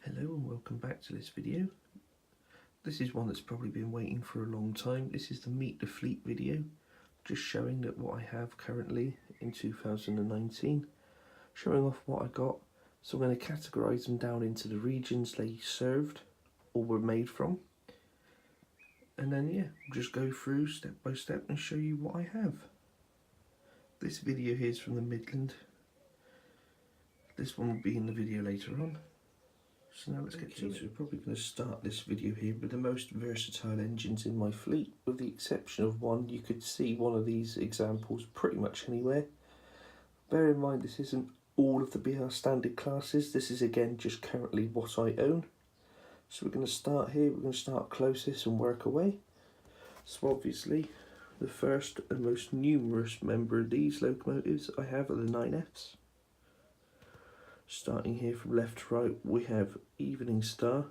Hello and welcome back to this video. This is one that's probably been waiting for a long time. This is the Meet the Fleet video, just showing that what I have currently in 2019, showing off what I got. So I'm going to categorise them down into the regions they served or were made from. And then we'll just go through step by step and show you what I have. This video here is from the Midland. This one will be in the video later on. So now let's get to it. So we're probably going to start this video here with the most versatile engines in my fleet, with the exception of one. You could see one of these examples pretty much anywhere. Bear in mind this isn't all of the BR standard classes, this is again just currently what I own. So we're going to start here, we're going to start closest and work away. So obviously the first and most numerous member of these locomotives I have are the 9Fs. Starting here from left to right, we have Evening Star,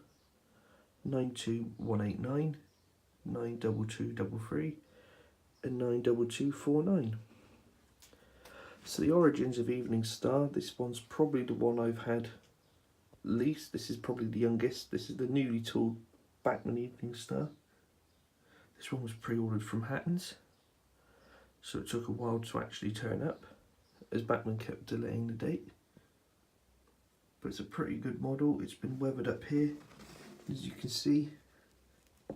92189, 92233, and 92249. So the origins of Evening Star, this one's probably the one I've had least. This is probably the youngest. This is the newly tooled Bachmann Evening Star. This one was pre-ordered from Hatton's, so it took a while to actually turn up, as Bachmann kept delaying the date. But it's a pretty good model. It's been weathered up here. As you can see, the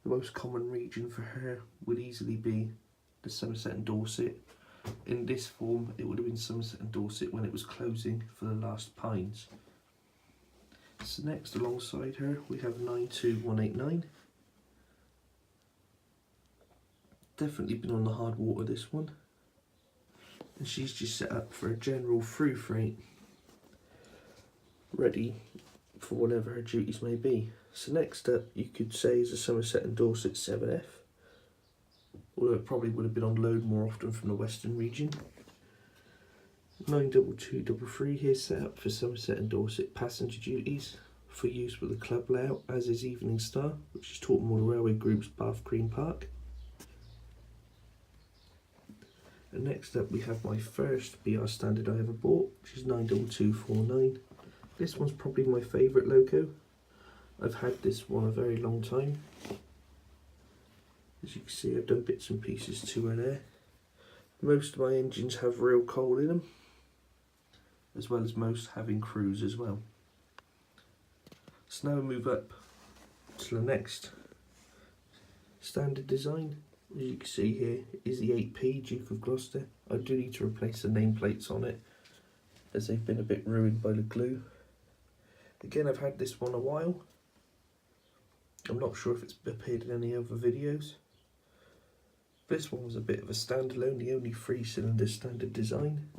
most common region for her would easily be the Somerset and Dorset. In this form, it would have been Somerset and Dorset when it was closing for the last Pines. So next, alongside her, we have 92189. Definitely been on the hard water, this one. And she's just set up for a general through freight, ready for whatever her duties may be. So next up, you could say, is a Somerset and Dorset 7F, although it probably would have been on load more often from the western region. 92233 here, set up for Somerset and Dorset passenger duties for use with the club layout, as is Evening Star, which is Taunton Water Railway Group's Bath Green Park. And next up, we have my first BR standard I ever bought, which is 92249. This one's probably my favourite loco. I've had this one a very long time. As you can see, I've done bits and pieces to her there. Most of my engines have real coal in them, as well as most having crews as well. So now we move up to the next standard design. As you can see here is the 8P Duke of Gloucester. I do need to replace the nameplates on it, as they've been a bit ruined by the glue. Again, I've had this one a while. I'm not sure if it's appeared in any other videos. This one was a bit of a standalone, the only 3-cylinder standard design.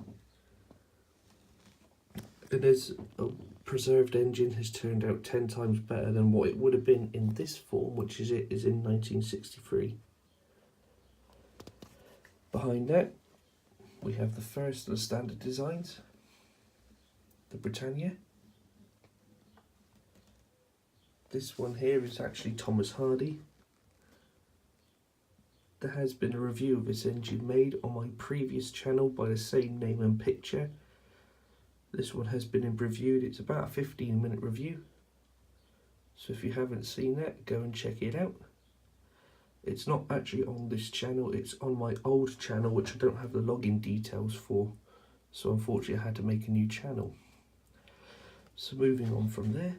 And as a preserved engine has turned out 10 times better than what it would have been in this form, which is in 1963. Behind that, we have the first of the standard designs, the Britannia. This one here is actually Thomas Hardy. There has been a review of this engine made on my previous channel by the same name and picture. This one has been reviewed. It's about a 15-minute review. So if you haven't seen that, go and check it out. It's not actually on this channel, it's on my old channel, which I don't have the login details for. So unfortunately I had to make a new channel. So moving on from there,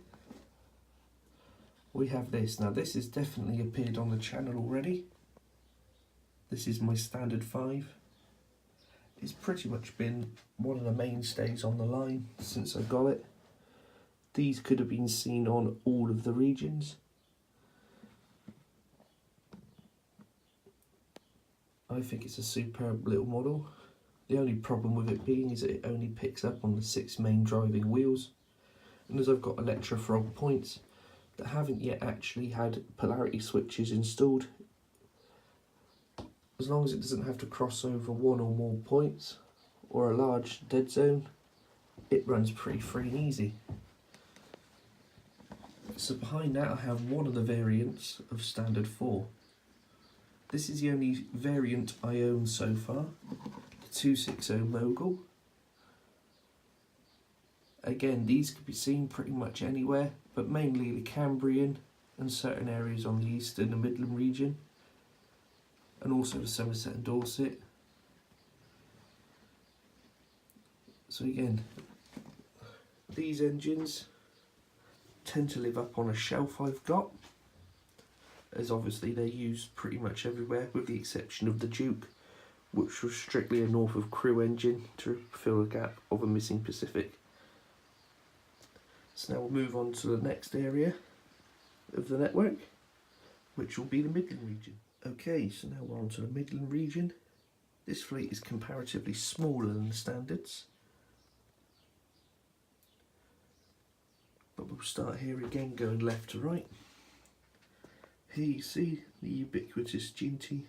we have this. Now this has definitely appeared on the channel already. This is my standard 5. It's pretty much been one of the mainstays on the line since I got it. These could have been seen on all of the regions. I think it's a superb little model. The only problem with it being is that it only picks up on the 6 main driving wheels. And as I've got Electra Frog points that haven't yet actually had polarity switches installed, as long as it doesn't have to cross over 1 or more points or a large dead zone, it runs pretty free and easy. So behind that I have one of the variants of standard 4. This is the only variant I own so far, the 260 Mogul. Again, these could be seen pretty much anywhere, but mainly the Cambrian and certain areas on the Eastern and Midland region, and also the Somerset and Dorset. So again, these engines tend to live up on a shelf I've got, as obviously they're used pretty much everywhere, with the exception of the Duke, which was strictly a north of crew engine to fill the gap of a missing Pacific. So now we'll move on to the next area of the network, which will be the Midland region. Okay, so now we're on to the Midland region. This fleet is comparatively smaller than the standards, but we'll start here again, going left to right. Here you see the ubiquitous Ginty.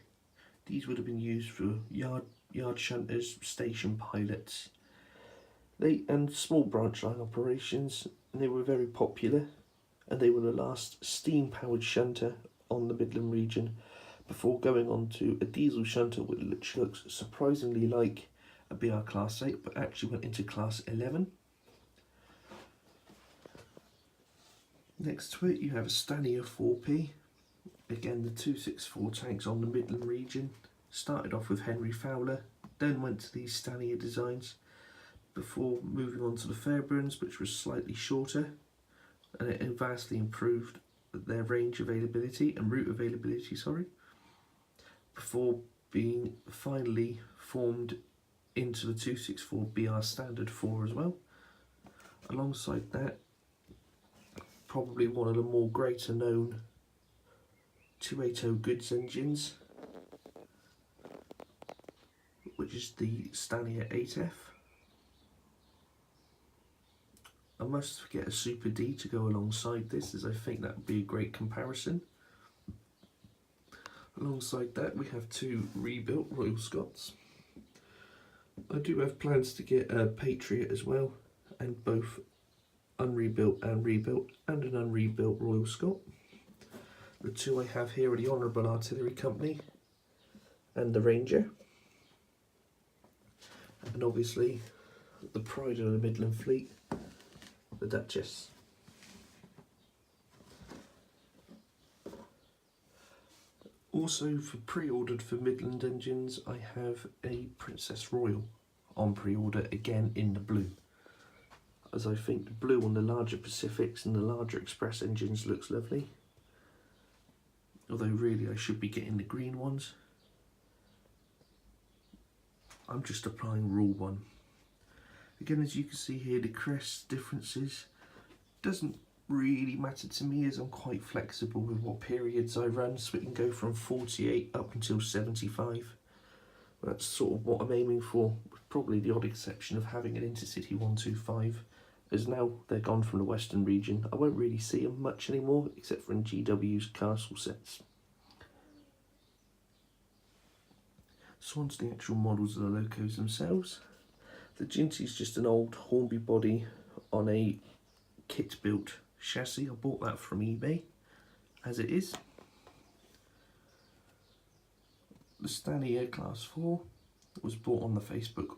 These would have been used for yard shunters, station pilots, and small branch line operations, and they were very popular, and they were the last steam powered shunter on the Midland region before going on to a diesel shunter which looks surprisingly like a BR Class 8 but actually went into Class 11. Next to it you have a Stania 4P. Again, the 264 tanks on the Midland region started off with Henry Fowler, then went to these Stania designs before moving on to the Fairburns, which was slightly shorter, and it vastly improved their range availability and route availability, before being finally formed into the 264 BR Standard 4 as well. Alongside that, probably one of the more greater known 280 goods engines, which is the Stania 8F. I must get a Super D to go alongside this, as I think that would be a great comparison. Alongside that we have two rebuilt Royal Scots. I do have plans to get a Patriot as well, and both unrebuilt and rebuilt, and an unrebuilt Royal Scot. The two I have here are the Honourable Artillery Company and the Ranger, and obviously the pride of the Midland Fleet, the Duchess. Also, for pre-ordered for Midland engines, I have a Princess Royal on pre-order, again in the blue, as I think the blue on the larger Pacifics and the larger Express engines looks lovely. Although really I should be getting the green ones. I'm just applying rule 1. Again, as you can see here, the crest differences doesn't really matter to me, as I'm quite flexible with what periods I run, so it can go from 48 up until 75. That's sort of what I'm aiming for, with probably the odd exception of having an Intercity 125, as now they're gone from the Western region. I won't really see them much anymore, except for in GW's castle sets. So on to the actual models of the locos themselves. The Ginty is just an old Hornby body on a kit-built chassis. I bought that from eBay, as it is. The Stania Class 4 was bought on the Facebook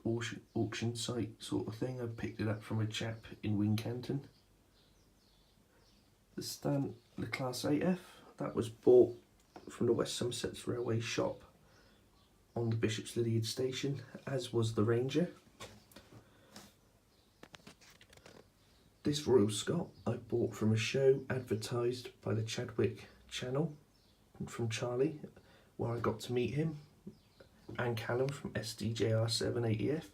auction site sort of thing. I picked it up from a chap in Wincanton. The Class 8F, that was bought from the West Somerset Railway shop on the Bishop's Lydeard station, as was the Ranger. This Royal Scot I bought from a show advertised by the Chadwick channel from Charlie, where I got to meet him, and Callum from SDJR780F.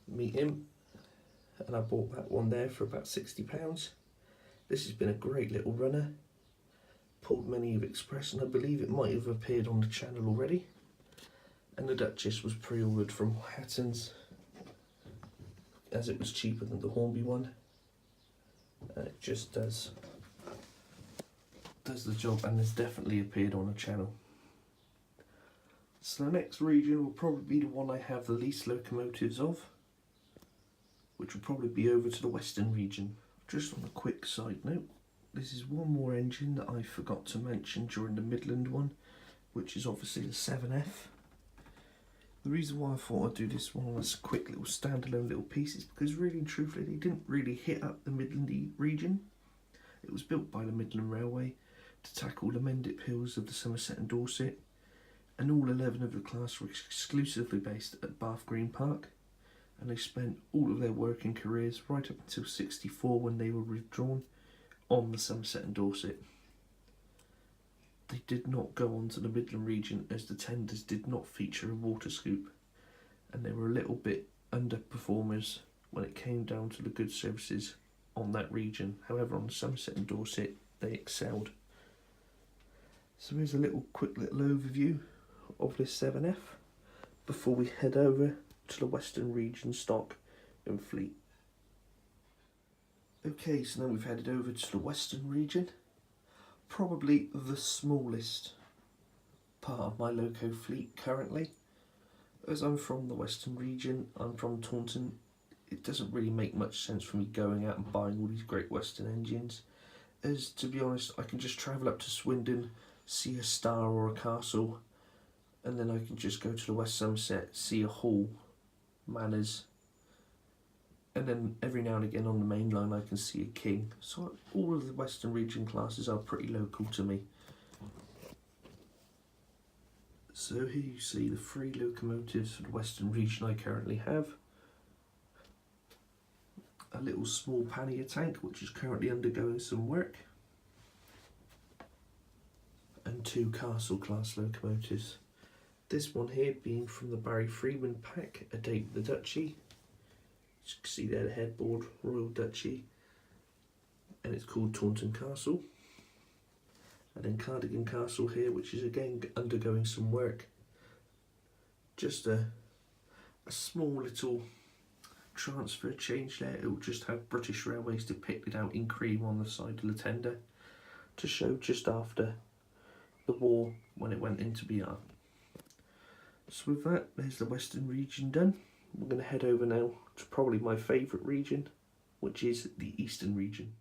Meet him, and I bought that one there for about £60. This has been a great little runner, pulled many of Express, and I believe it might have appeared on the channel already. And the Duchess was pre-ordered from Hatton's, as it was cheaper than the Hornby one. And it just does the job, and has definitely appeared on the channel. So the next region will probably be the one I have the least locomotives of, which will probably be over to the Western region. Just on a quick side note, this is one more engine that I forgot to mention during the Midland one, which is obviously the 7F. The reason why I thought I'd do this one as a quick little standalone little piece is because really and truthfully they didn't really hit up the Midland region. It was built by the Midland Railway to tackle the Mendip Hills of the Somerset and Dorset, and all 11 of the class were exclusively based at Bath Green Park, and they spent all of their working careers right up until '64 when they were withdrawn on the Somerset and Dorset. They did not go on to the Midland region as the tenders did not feature a water scoop, and they were a little bit underperformers when it came down to the goods services on that region. However, on the Somerset and Dorset they excelled. So here's a quick little overview of this 7F before we head over to the Western region stock and fleet. Okay, so now we've headed over to the Western region. Probably the smallest part of my loco fleet currently. As I'm from the Western region, I'm from Taunton, it doesn't really make much sense for me going out and buying all these Great Western engines, as to be honest I can just travel up to Swindon, see a Star or a Castle, and then I can just go to the West Somerset, see a Hall, Manners, and then every now and again on the main line I can see a King. So all of the Western region classes are pretty local to me. So here you see the 3 locomotives for the Western region I currently have. A little small pannier tank which is currently undergoing some work, and 2 Castle class locomotives. This one here being from the Barry Freeman pack, a date with the Duchy. As you can see there, the headboard, Royal Duchy, and it's called Taunton Castle. And then Cardigan Castle here, which is again undergoing some work. Just a small little transfer change there. It will just have British Railways depicted out in cream on the side of the tender to show just after the war when it went into BR. So with that, there's the Western region done. We're going to head over now to probably my favourite region, which is the Eastern region.